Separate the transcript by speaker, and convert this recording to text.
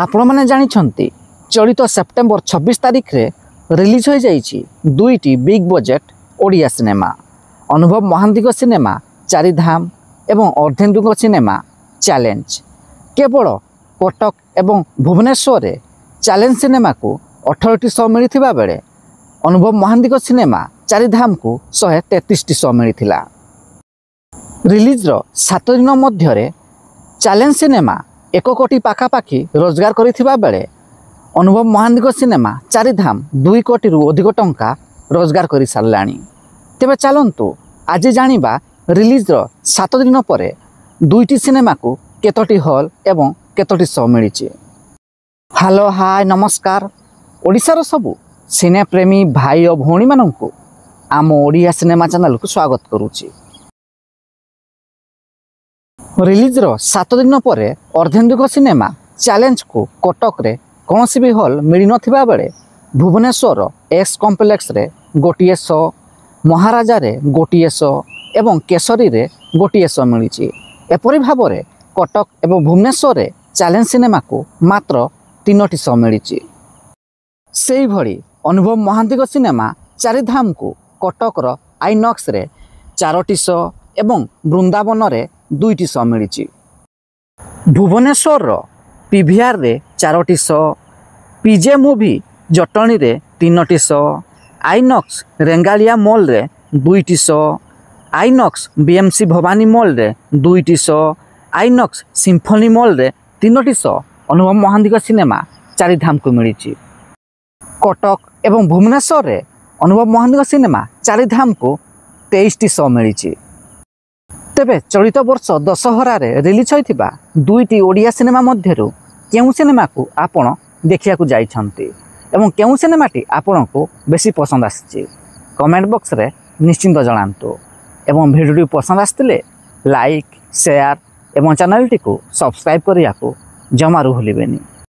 Speaker 1: आपण मैंने जानी चलित सेप्टेम्बर 26 तारिख रे रिलीज हो जाइए दुईटी बिग बजेट ओडिया सिनेमा अनुभव महांती सिनेमा चारिधाम एवं अर्धेन्दु सिनेमा चैलेंज। केवल कटक एवं भुवनेश्वर रे चैलेंज सिनेमा को 18टी शो मिलता बेले अनुभव महांती सिनेमा चारिधाम को 133टी शो मिलता। रिलीज्र 7 दिन मध्य चैलेंज सिनेमा 1 कोटी पाखापाखि रोजगार करिथिबा बेले अनुभव महांती सिनेमा चारिधाम 2 कोटी अधिक टंका रोजगार कर साराणी। तेबे चलतु आज जानिबा रिलीज्र 7 दिन पर दुईटी सिनेमा को केतोटी हॉल एवं केतोटी शो मिली। हेलो हाय नमस्कार ओडिशार सबु सिने प्रेमी भाई और भौणी माननकु आम ओडिया सिनेमा चैनल को स्वागत करुछि। रिलीज्र 7 दिन पर अर्धेन्दु सिनेमा चैलेंज को कटक रे कौन भी हॉल मिल नथिबा बेले भुवनेश्वर एक्स कॉम्प्लेक्स रे गोटिए शो, महाराजा रे गोटिए शो एवं केसरी रे गोटिए शो मिली। एपरि भाव में कटक एवं भुवनेश्वर रे चैलेंज सिनेमा को मात्र 3टी शो मिली। से भली अनुभव महांती सिनेमा चारिधाम को कटक आईनॉक्स रे 4टी शो एवं वृंदावन रे 2टी शो मिली। भुवनेश्वर पीवीआर रे 4टी शो, पीजे मूवी जटणी रे 3टी शो, आईनॉक्स रेंगालिया मॉल रे 2टी show, INOX BMC Bhawani mall रे 2टी शो, आईनॉक्स सिम्फनी मॉल रे 3टी शो अनुभव महांती सिनेमा चारिधाम को मिली। कटक एवं भुवनेश्वर रे अनुभव महांती सिनेमा चारिधाम को 23टी शो मिली। तेबे चलित वर्ष दशहरा रे रिलीज होइथिबा दुईटी ओडिया सिनेमा मध्यरु केउ सिनेमा को आपण देखिया को जाइछंती एवं केउ सिनेमाटी आपण को बेसी पसंद आछि कमेंट बॉक्स रे निश्चिंत जणांतु एवं वीडियो पसंद आस्तिले लाइक शेयर एवं चैनल टी को सब्सक्राइब करिया को जमारू भूलिबेनी।